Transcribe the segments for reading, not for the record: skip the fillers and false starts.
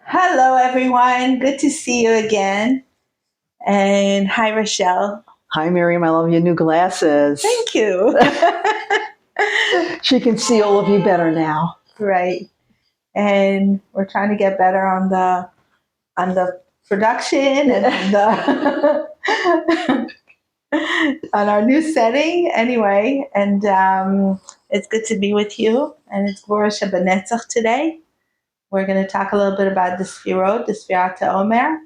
Hello, everyone. Good to see you again. And hi, Rochelle. Hi, Miriam. I love your new glasses. Thank you. She can see all of you better now. Right. And we're trying to get better on the production and on our new setting. Anyway, and it's good to be with you. And it's Gevurah Shebanetzach today. We're going to talk a little bit about the Sfirat Omer.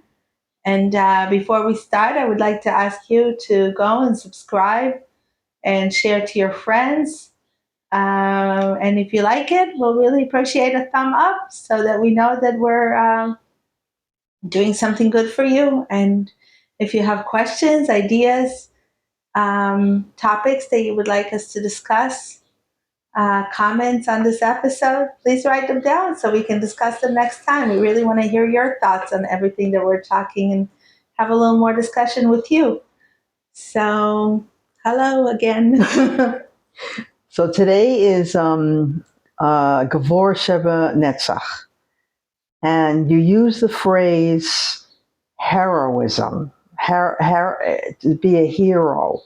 And before we start, I would like to ask you to go and subscribe and share to your friends. And if you like it, we'll really appreciate a thumb up so that we know that we're doing something good for you. And if you have questions, ideas, topics that you would like us to discuss, comments on this episode, please write them down so we can discuss them next time. We really want to hear your thoughts on everything that we're talking and have a little more discussion with you. So, hello again. So today is Gevurah Shebanetzach, and you use the phrase heroism, to be a hero.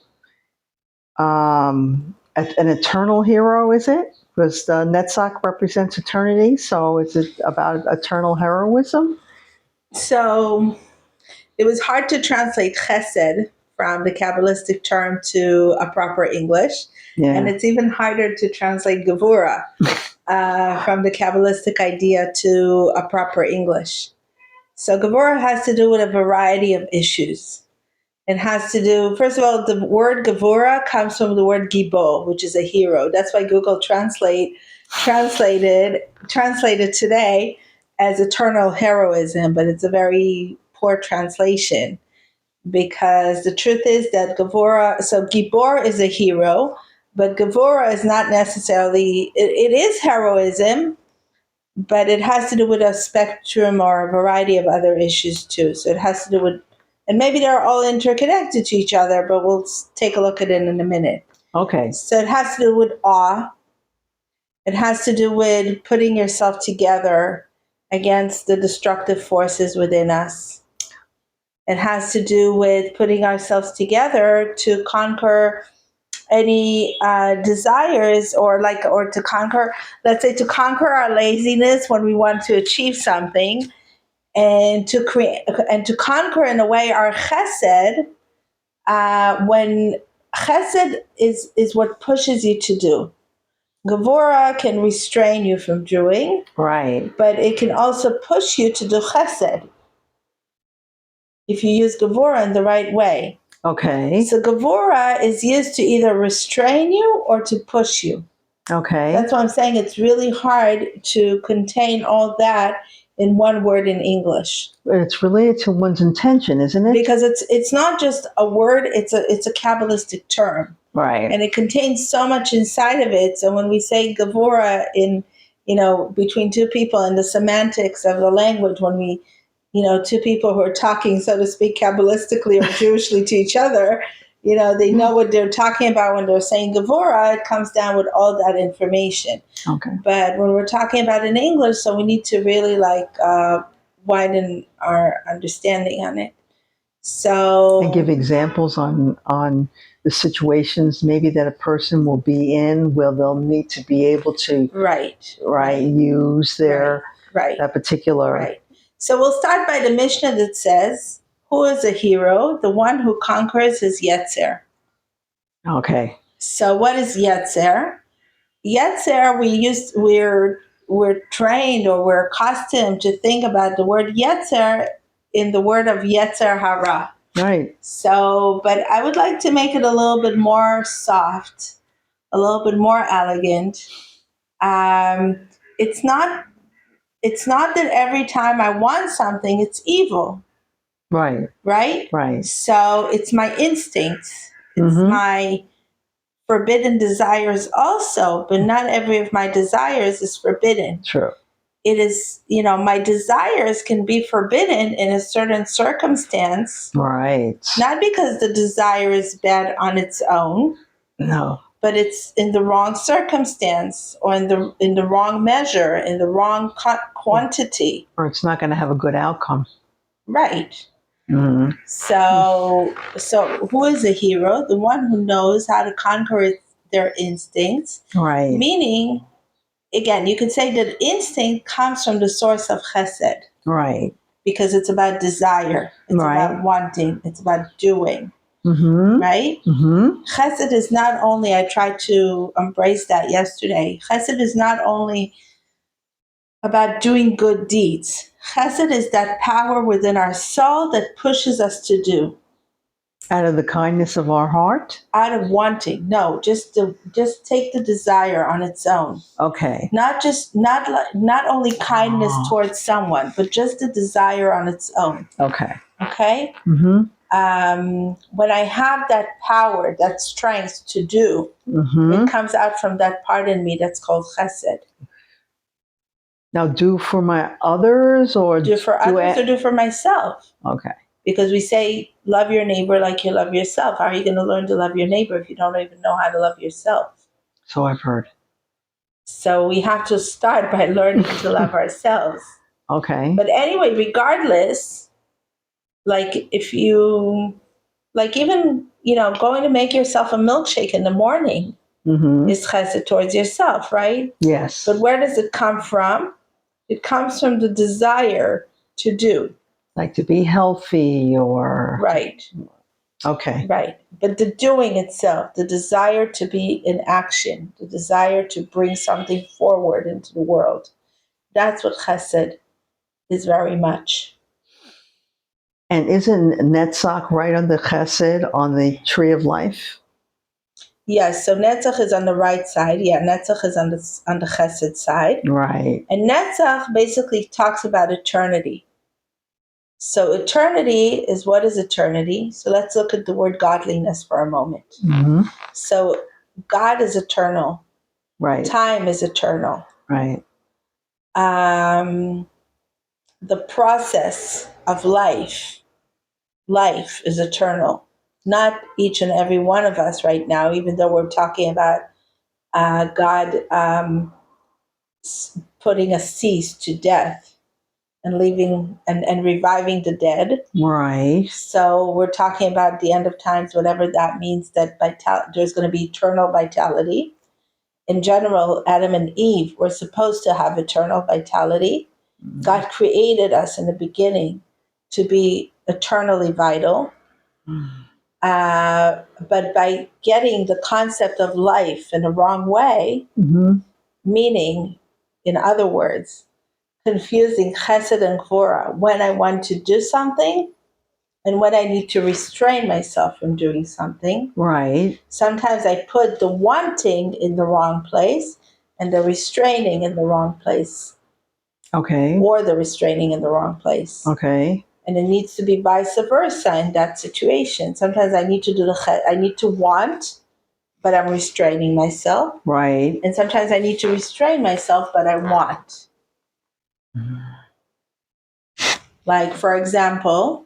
An eternal hero, is it? Because the Netzach represents eternity, so is it about eternal heroism? So, it was hard to translate chesed from the Kabbalistic term to a proper English. Yeah. And it's even harder to translate Gevurah from the Kabbalistic idea to a proper English. So Gevurah has to do with a variety of issues. It has to do, first of all, the word Gevurah comes from the word Gibor, which is a hero. That's why Google translated today as eternal heroism, but it's a very poor translation because the truth is that Gevurah, so Gibor is a hero, but Gevurah is not necessarily, it is heroism, but it has to do with a spectrum or a variety of other issues too. So it has to do with, and maybe they're all interconnected to each other, but we'll take a look at it in a minute. Okay. So it has to do with awe. It has to do with putting yourself together against the destructive forces within us. It has to do with putting ourselves together to conquer any desires or to conquer, let's say, to conquer our laziness when we want to achieve something, and to create and to conquer in a way our chesed, when chesed is what pushes you to do. Gevurah can restrain you from doing, right, but it can also push you to do chesed if you use Gevurah in the right way. Okay. So Gevurah is used to either restrain you or to push you. Okay. That's why I'm saying it's really hard to contain all that in one word in English. It's related to one's intention, isn't it? Because it's not just a word, it's a Kabbalistic term. Right. And it contains so much inside of it. So when we say Gevurah in, between two people in the semantics of the language, when we, two people who are talking, so to speak, Kabbalistically or Jewishly to each other, they know what they're talking about when they're saying Gevurah. It comes down with all that information. Okay. But when we're talking about in English, so we need to really widen our understanding on it. So, and give examples on the situations maybe that a person will be in where they'll need to be able to use their that particular. Right. So we'll start by the Mishnah that says, who is a hero? The one who conquers his Yetzer. Okay. So what is Yetzer? Yetzer, we're trained or we're accustomed to think about the word Yetzer in the word of Yetzer Hara. Right. So, but I would like to make it a little bit more soft, a little bit more elegant. It's not that every time I want something, it's evil. Right. Right? Right. So it's my instincts. It's my forbidden desires also, but not every of my desires is forbidden. True. It is, my desires can be forbidden in a certain circumstance. Right. Not because the desire is bad on its own. No. but it's in the wrong circumstance, or in the wrong measure, in the wrong quantity. Or it's not going to have a good outcome. Right. Mm-hmm. So who is a hero? The one who knows how to conquer their instincts. Right. Meaning, again, you could say that instinct comes from the source of chesed. Right. Because it's about desire. It's about wanting. It's about doing. Mm-hmm. Right? Mm-hmm. Chesed is not only, I tried to embrace that yesterday, chesed is not only about doing good deeds. Chesed is that power within our soul that pushes us to do. Out of the kindness of our heart? Out of wanting. No, just take the desire on its own. Okay. Not only kindness towards someone, but just the desire on its own. Okay. Okay? Mm-hmm. When I have that power, that strength to do, it comes out from that part in me that's called chesed. Now, do for my others, or do for others, or do for myself? Okay. Because we say, love your neighbor like you love yourself. How are you going to learn to love your neighbor if you don't even know how to love yourself? So I've heard. So we have to start by learning to love ourselves. Okay. But anyway, regardless, like if you, like even, going to make yourself a milkshake in the morning is chesed towards yourself, right? Yes. But where does it come from? It comes from the desire to do. Like to be healthy, or... Right. Okay. Right. But the doing itself, the desire to be in action, the desire to bring something forward into the world, that's what chesed is very much. And isn't Netzach right under chesed on the tree of life? Yes, so Netzach is on the right side. Yeah, Netzach is on the chesed side. Right. And Netzach basically talks about eternity. So eternity is, what is eternity? So let's look at the word godliness for a moment. Mm-hmm. So God is eternal. Right. Time is eternal. Right. The process of life is eternal. Not each and every one of us right now, even though we're talking about God putting a cease to death and leaving and reviving the dead. Right. So we're talking about the end of times, whatever that means, that there's going to be eternal vitality. In general, Adam and Eve were supposed to have eternal vitality. God created us in the beginning to be eternally vital. But by getting the concept of life in the wrong way, meaning, in other words, confusing chesed and gevurah, when I want to do something and when I need to restrain myself from doing something. Right. Sometimes I put the wanting in the wrong place and the restraining in the wrong place. Okay. Or the restraining in the wrong place. Okay. And it needs to be vice versa in that situation. Sometimes I need to want, but I'm restraining myself. Right. And sometimes I need to restrain myself, but I want. Like, for example,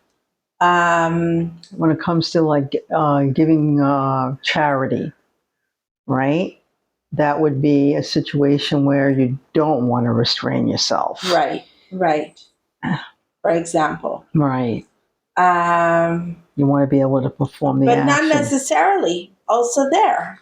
when it comes to like giving charity, right? That would be a situation where you don't want to restrain yourself. Right. For example. Right. You want to be able to perform the but action. But not necessarily. Also there.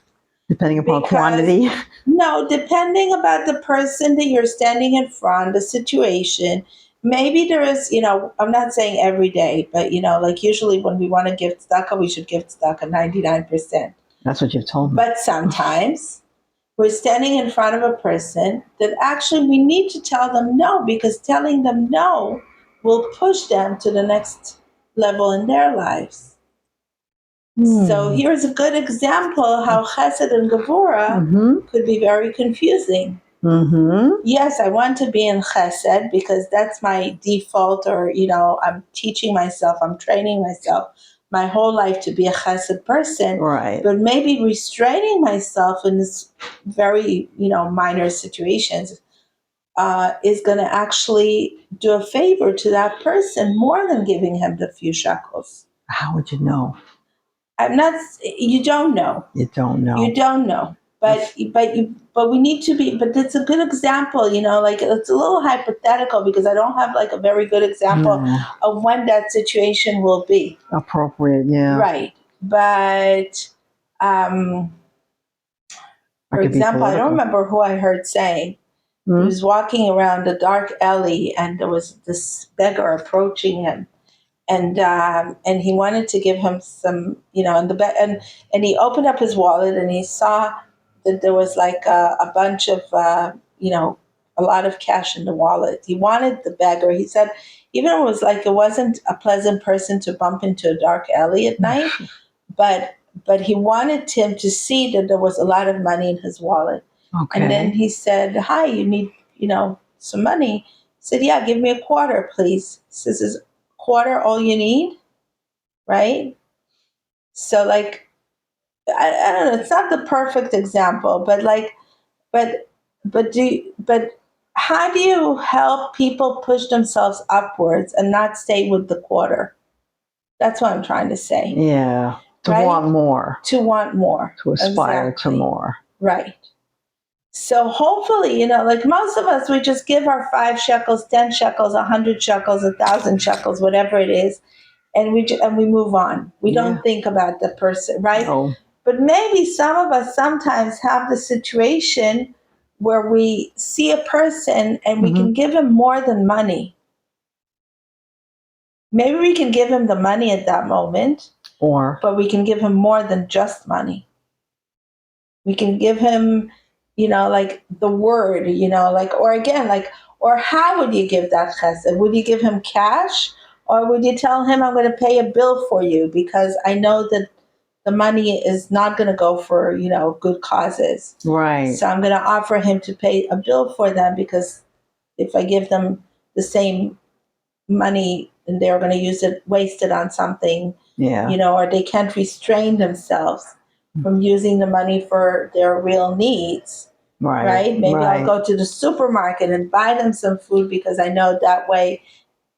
Depending upon quantity? No, depending about the person that you're standing in front, the situation. Maybe there is, I'm not saying every day, but, like usually when we want to give tzedakah, we should give tzedakah 99%. That's what you've told me. But sometimes we're standing in front of a person that actually we need to tell them no, because telling them no will push them to the next level in their lives. So here's a good example how chesed and gevurah could be very confusing. Yes, I want to be in chesed because that's my default, or, I'm teaching myself, I'm training myself my whole life to be a chesed person. Right. But maybe restraining myself in this very, minor situations is going to actually do a favor to that person more than giving him the few shekels. How would you know? I'm not. You don't know. You don't know. You don't know. But we need to be. But it's a good example. Like it's a little hypothetical because I don't have like a very good example of when that situation will be appropriate. Yeah. right. But for example, I don't remember who I heard saying. He was walking around a dark alley, and there was this beggar approaching him, and he wanted to give him some, and he opened up his wallet, and he saw that there was like a bunch of, a lot of cash in the wallet. He wanted the beggar. He said, even though it wasn't a pleasant person to bump into a dark alley at night, but he wanted him to see that there was a lot of money in his wallet. Okay. And then he said, "Hi, you need, some money?" He said, "Yeah, give me a quarter, please." He says, "Is a quarter all you need?" Right? So like, I don't know, it's not the perfect example, but like, but how do you help people push themselves upwards and not stay with the quarter? That's what I'm trying to say. Yeah. To right? want more. To want more. To aspire Exactly. to more. Right. So hopefully, like most of us, we just give our 5 shekels, 10 shekels, 100 shekels, 1,000 shekels, whatever it is, and we move on. We don't think about the person, right? No. But maybe some of us sometimes have the situation where we see a person and we can give him more than money. Maybe we can give him the money at that moment, but we can give him more than just money. We can give him, like the word, or how would you give that chesed? Would you give him cash, or would you tell him, "I'm going to pay a bill for you because I know that the money is not going to go for, good causes. Right. So I'm going to offer him to pay a bill for them because if I give them the same money and they're going to waste it on something, or they can't restrain themselves from using the money for their real needs." Right? Maybe I'll go to the supermarket and buy them some food because I know that way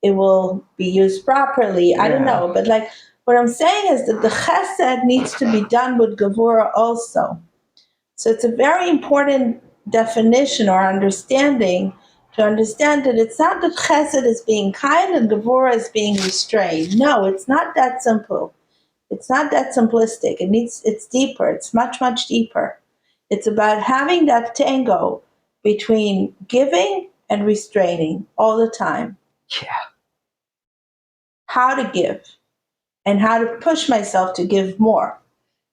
it will be used properly. I don't know. But like what I'm saying is that the chesed needs to be done with Gevurah also. So it's a very important definition or understanding to understand that it's not that chesed is being kind and Gevurah is being restrained. No, it's not that simple. It's not that simplistic. It's deeper. It's much, much deeper. It's about having that tango between giving and restraining all the time. Yeah. How to give and how to push myself to give more.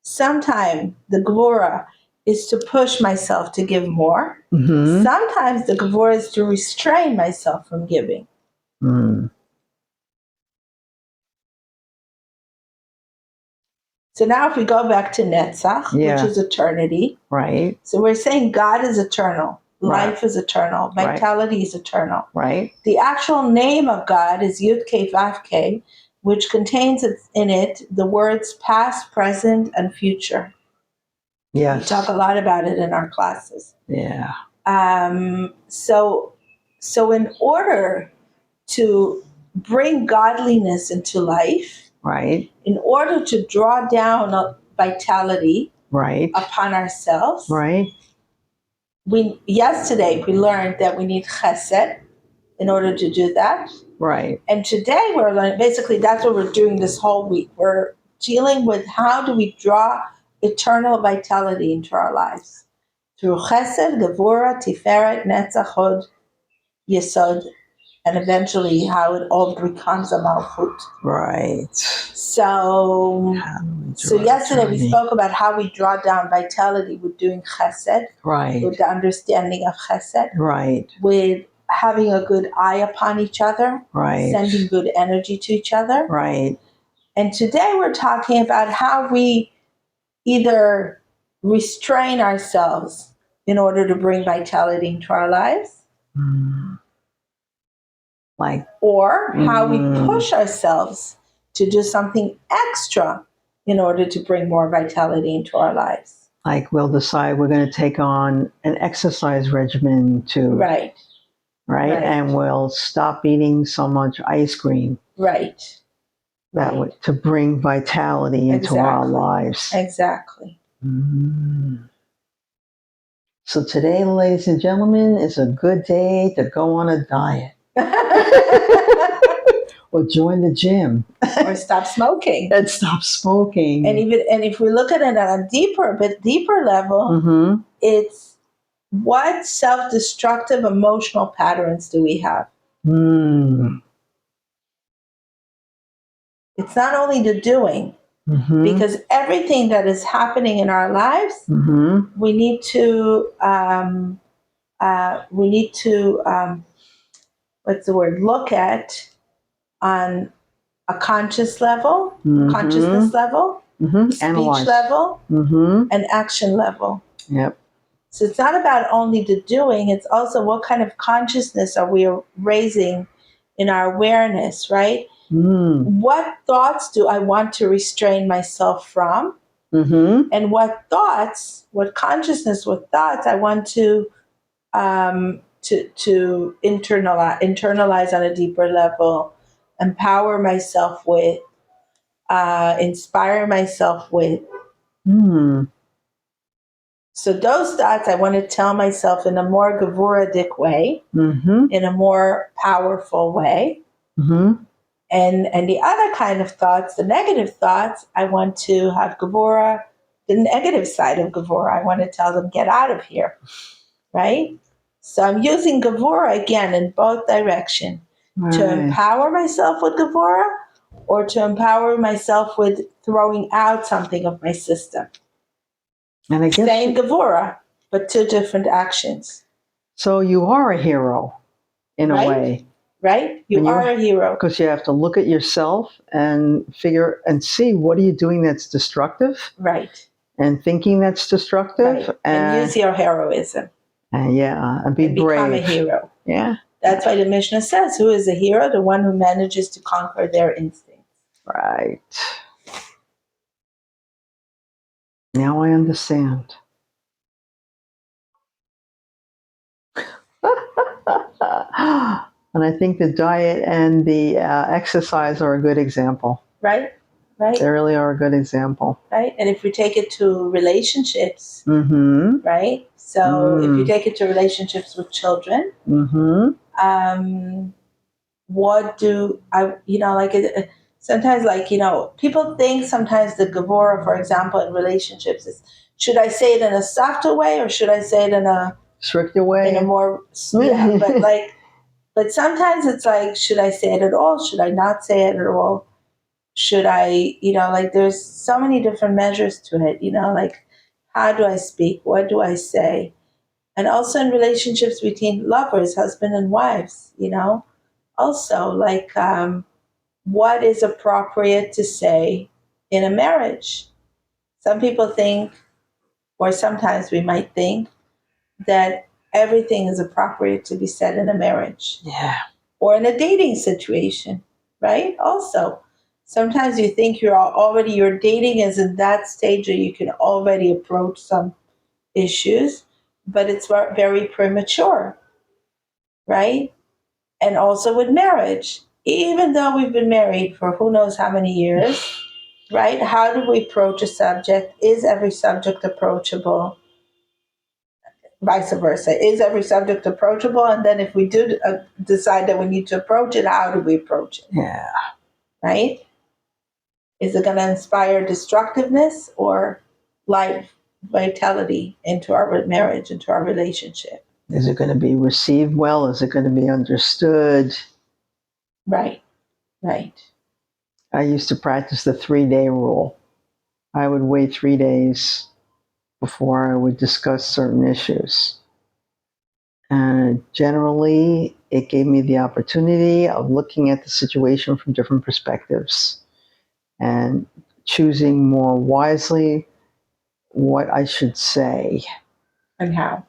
Sometimes the Gevurah is to push myself to give more. Sometimes the Gevurah is to restrain myself from giving. So now if we go back to Netzach, which is eternity. Right. So we're saying God is eternal. Life is eternal. Vitality is eternal. Right. The actual name of God is Yud Kei Vav Kei, which contains in it the words past, present, and future. Yes. We talk a lot about it in our classes. Yeah. So in order to bring godliness into life, right, in order to draw down vitality right, upon ourselves, right, yesterday we learned that we need chesed in order to do that. Right. And today we're learning, basically that's what we're doing this whole week. We're dealing with how do we draw eternal vitality into our lives. Through chesed, gevurah, tiferet, netzach, hod, yesod, and eventually how it all becomes a malchut. Right. So yesterday we spoke about how we draw down vitality with doing chesed. Right. With the understanding of chesed. Right. With having a good eye upon each other. Right. Sending good energy to each other. Right. And today we're talking about how we either restrain ourselves in order to bring vitality into our lives. Or how we push ourselves to do something extra in order to bring more vitality into our lives. Like we'll decide we're going to take on an exercise regimen to... Right. And we'll stop eating so much ice cream. Right. that way, to bring vitality into our lives. Exactly. Mm. So today, ladies and gentlemen, is a good day to go on a diet. Or join the gym. Or stop smoking. And stop smoking. And if we look at it on a bit deeper level, it's what self-destructive emotional patterns do we have? It's not only the doing, because everything that is happening in our lives, we need to look at on a conscious level, consciousness level, speech Analyze. level, and action level. Yep. So it's not about only the doing, it's also what kind of consciousness are we raising in our awareness, right? What thoughts do I want to restrain myself from? And what consciousness, what thoughts I want to internalize on a deeper level, empower myself with, inspire myself with. So those thoughts I want to tell myself in a more Gevurah-dic way, in a more powerful way. And the other kind of thoughts, the negative thoughts, I want to have Gevurah, the negative side of Gevurah. I want to tell them, get out of here, right? So I'm using Gevurah again in both directions, to empower myself with Gevurah, or to empower myself with throwing out something of my system. And I guess same Gevurah, but two different actions. So you are a hero in a way. Right? You are a hero. Because you have to look at yourself and figure and see, what are you doing that's destructive? Right. And thinking that's destructive. Right. And use your heroism. And be brave. Become a hero. Yeah. That's why the Mishnah says, who is a hero? The one who manages to conquer their instincts. Right. Now I understand. And I think the diet and the exercise are a good example. Right. Right. They really are a good example. Right. And if we take it to relationships, right? So if you take it to relationships with children, what do I, sometimes people think sometimes the Gevurah, for example, in relationships is, should I say it in a softer way or should I say it in a stricter way? In a more, but sometimes it's like, should I say it at all? Should I not say it at all? Should I, there's so many different measures to it, how do I speak? What do I say? And also in relationships between lovers, husband and wives, also what is appropriate to say in a marriage. Some people think, or sometimes we might think, that everything is appropriate to be said in a marriage. Yeah. Or in a dating situation, right? Also, sometimes you think your dating is in that stage where you can already approach some issues, but it's very premature, right? And also with marriage, even though we've been married for who knows how many years, right? How do we approach a subject? Is every subject approachable? Vice versa. Is every subject approachable? And then if we do decide that we need to approach it, how do we approach it? Yeah. Right? Is it going to inspire destructiveness or life, vitality into our marriage, into our relationship? Is it going to be received well? Is it going to be understood? Right. Right. I used to practice the 3-day rule. I would wait 3 days before I would discuss certain issues. And generally, it gave me the opportunity of looking at the situation from different perspectives and choosing more wisely what I should say. And how.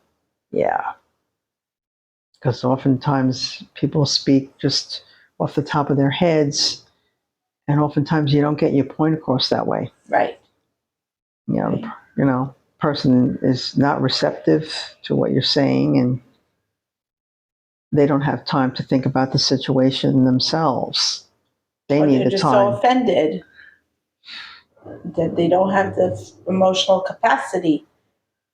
Yeah. Because oftentimes people speak just off the top of their heads, and oftentimes you don't get your point across that way. Right. Person is not receptive to what you're saying, and they don't have time to think about the situation themselves. They or need they're the just so time. offended that they don't have the emotional capacity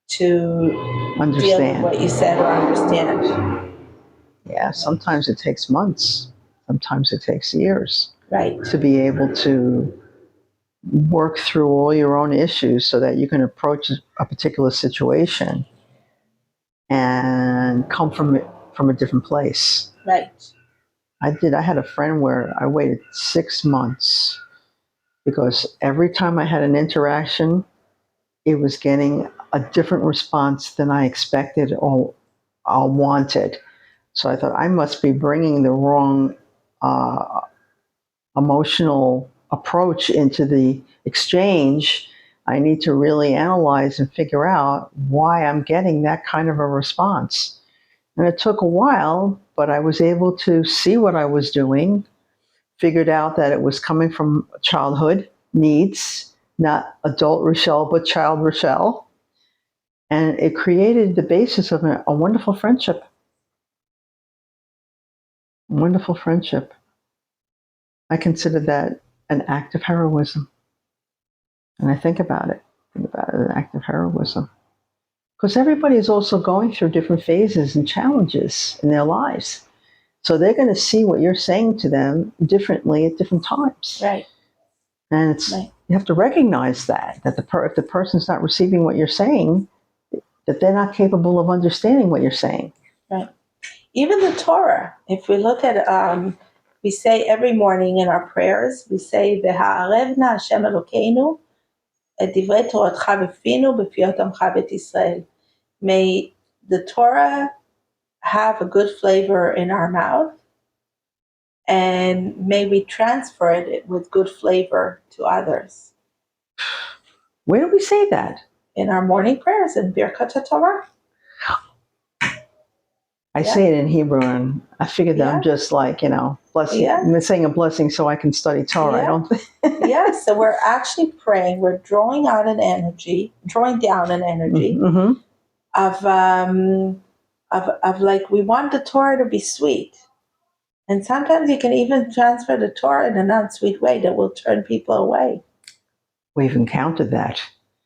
to deal with Understand. what you said or understand. Yeah, sometimes it takes months, sometimes it takes years Right. to be able to work through all your own issues so that you can approach a particular situation and come from it from a different place. Right. I had a friend where I waited 6 months because every time I had an interaction, it was getting a different response than I expected or wanted. So I thought I must be bringing the wrong uh, emotional approach into the exchange. I need to really analyze and figure out why I'm getting that kind of a response. And it took a while, but I was able to see what I was doing, figured out that it was coming from childhood needs, not adult Rachelle, but child Rachelle. And it created the basis of a wonderful friendship. Wonderful friendship. I consider that an act of heroism. And I think about it as an act of heroism. Because everybody is also going through different phases and challenges in their lives. So they're going to see what you're saying to them differently at different times. Right. And it's Right. you have to recognize that if the person's not receiving what you're saying, that they're not capable of understanding what you're saying. Right. Even the Torah, if we look at, we say every morning in our prayers, we say, "V'ha'arevna Hashem Elokeinu et divrei Toratcha b'finu b'piyot amcha b'et Yisrael." May the Torah have a good flavor in our mouth, and may we transfer it with good flavor to others. Where do we say that? In our morning prayers in Birkat HaTorah. I say it in Hebrew, and I figured that I'm just like, blessing. I'm saying a blessing so I can study Torah. I don't think. So we're actually praying. We're drawing down an energy Mm-hmm. of like we want the Torah to be sweet, and sometimes you can even transfer the Torah in a non-sweet way that will turn people away. We've encountered that,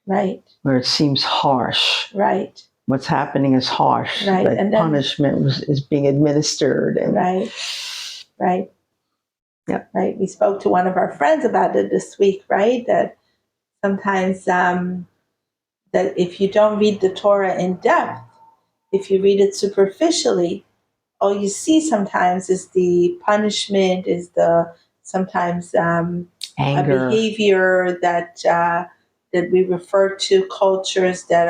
right? Where it seems harsh, right? What's happening is harsh. Right, That and then, punishment is being administered, and right. Yep. Right. We spoke to one of our friends about it this week, right? That sometimes that if you don't read the Torah in depth, if you read it superficially, all you see sometimes is the punishment, is the sometimes a anger, behavior that that we refer to cultures that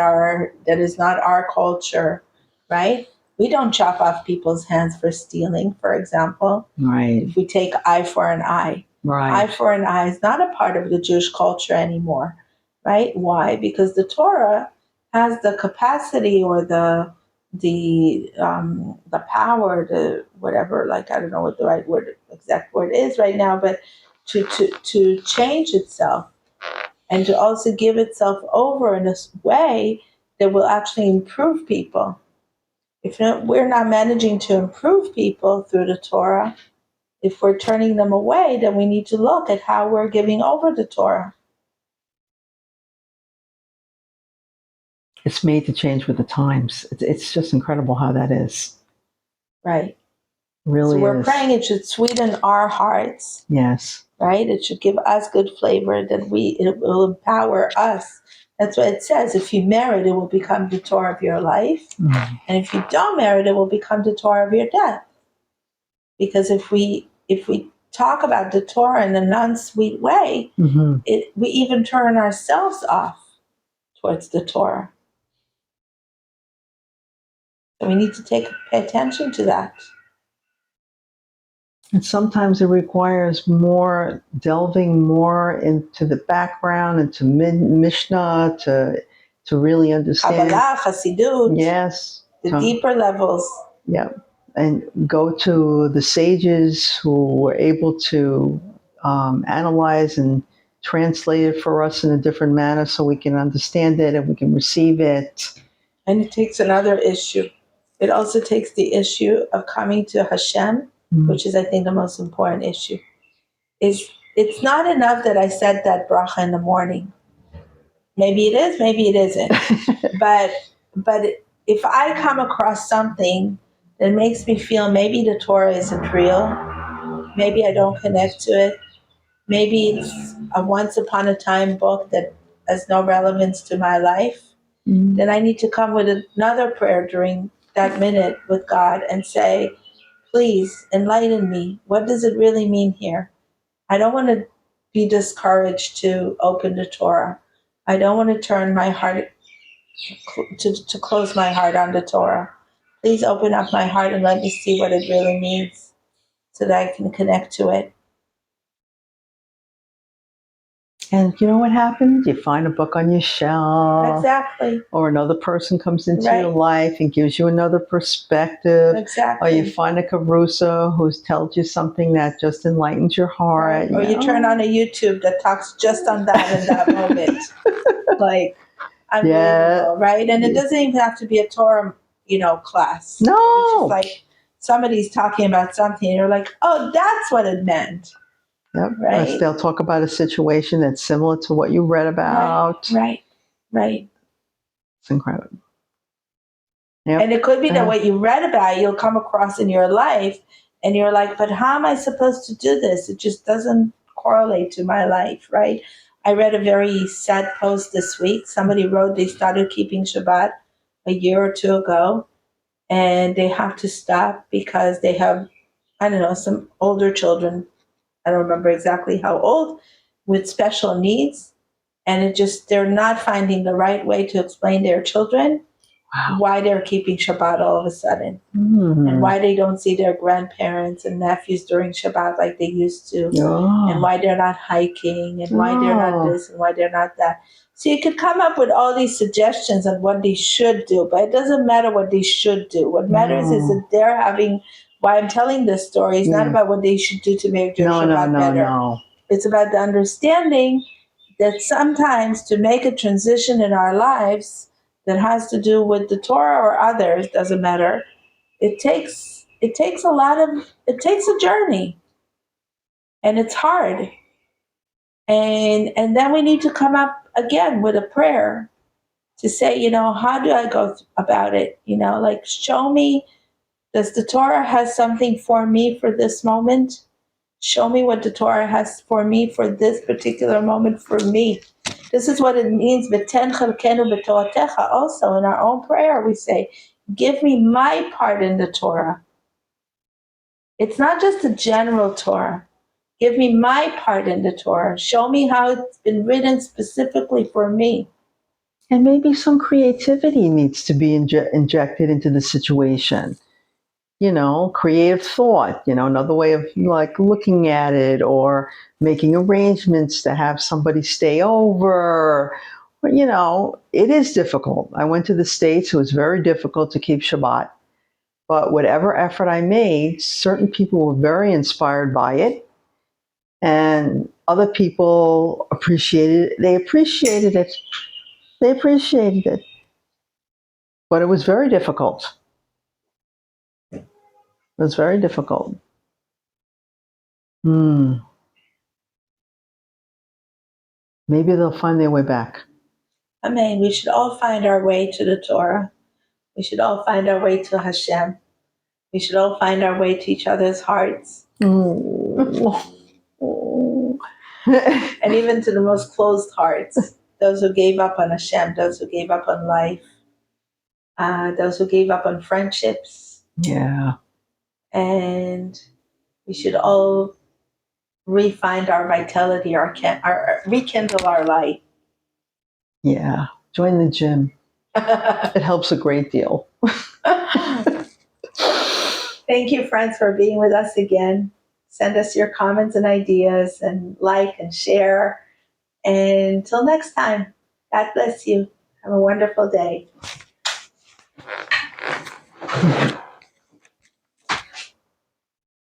is not our culture, right? We don't chop off people's hands for stealing, for example. Right. If we take eye for an eye. Right. Eye for an eye is not a part of the Jewish culture anymore, right? Why? Because the Torah has the capacity or the power, the whatever, like I don't know what the right exact word is right now, but to change itself and to also give itself over in a way that will actually improve people. If we're not managing to improve people through the Torah, if we're turning them away, then we need to look at how we're giving over the Torah. It's made to change with the times. It's just incredible how that is. Right. Really so we're is. praying it should sweeten our hearts. Yes. Right? It should give us good flavor, that it will empower us. That's what it says. If you merit, it will become the Torah of your life. Mm-hmm. And if you don't merit, it will become the Torah of your death. Because if we talk about the Torah in a non-sweet way, mm-hmm. We even turn ourselves off towards the Torah. So we need to pay attention to that. And sometimes it requires delving more into the background, into Mishnah, to really understand. Kabbalah, Hasidut. Yes. The deeper levels. Yeah. And go to the sages who were able to analyze and translate it for us in a different manner so we can understand it and we can receive it. And it takes another issue. It also takes the issue of coming to Hashem, which is, I think, the most important issue. is it's not enough that I said that bracha in the morning. Maybe it is, maybe it isn't. but if I come across something that makes me feel maybe the Torah isn't real, maybe I don't connect to it, maybe it's a once upon a time book that has no relevance to my life, then I need to come with another prayer during that minute with God and say, please enlighten me. What does it really mean here? I don't want to be discouraged to open the Torah. I don't want to turn my heart to close my heart on the Torah. Please open up my heart and let me see what it really means so that I can connect to it. And you know what happens? You find a book on your shelf. Exactly. Or another person comes into your life and gives you another perspective. Exactly. Or you find a Gevurah who tells you something that just enlightens your heart. Right. Or you turn on a YouTube that talks just on that in that moment. Like, unbelievable, right? And it doesn't even have to be a Torah, class. No. It's just like somebody's talking about something and you're like, oh, that's what it meant. Yep. Right. They'll talk about a situation that's similar to what you read about. Right. It's incredible. Yep. And it could be that what you read about, you'll come across in your life and you're like, but how am I supposed to do this? It just doesn't correlate to my life, right? I read a very sad post this week. Somebody wrote they started keeping Shabbat a year or two ago, and they have to stop because they have, I don't know, some older children. I don't remember exactly how old, with special needs. And they're not finding the right way to explain to their children why they're keeping Shabbat all of a sudden, and why they don't see their grandparents and nephews during Shabbat like they used to, and why they're not hiking, and why they're not this, and why they're not that. So you could come up with all these suggestions on what they should do, but it doesn't matter what they should do. What matters is that they're having, why I'm telling this story is not about what they should do to make their Shabbat better. No. It's about the understanding that sometimes to make a transition in our lives that has to do with the Torah or others, doesn't matter. It takes a journey, and it's hard. And then we need to come up again with a prayer to say, how do I go about it? Like, show me, does the Torah has something for me for this moment? Show me what the Torah has for me for this particular moment for me. This is what it means. Also, in our own prayer, we say, give me my part in the Torah. It's not just a general Torah. Give me my part in the Torah. Show me how it's been written specifically for me. And maybe some creativity needs to be injected into the situation. Creative thought, another way of looking at it, or making arrangements to have somebody stay over. It is difficult. I went to the States. It was very difficult to keep Shabbat. But whatever effort I made, certain people were very inspired by it. And other people appreciated it. They appreciated it. But it was very difficult. It was very difficult. Maybe they'll find their way back. Amen. We should all find our way to the Torah. We should all find our way to Hashem. We should all find our way to each other's hearts. And even to the most closed hearts. Those who gave up on Hashem, those who gave up on life, those who gave up on friendships. Yeah. And we should all re-find our vitality, rekindle our light. Yeah. Join the gym. It helps a great deal. Thank you, friends, for being with us again. Send us your comments and ideas, and like and share. And until next time, God bless you. Have a wonderful day.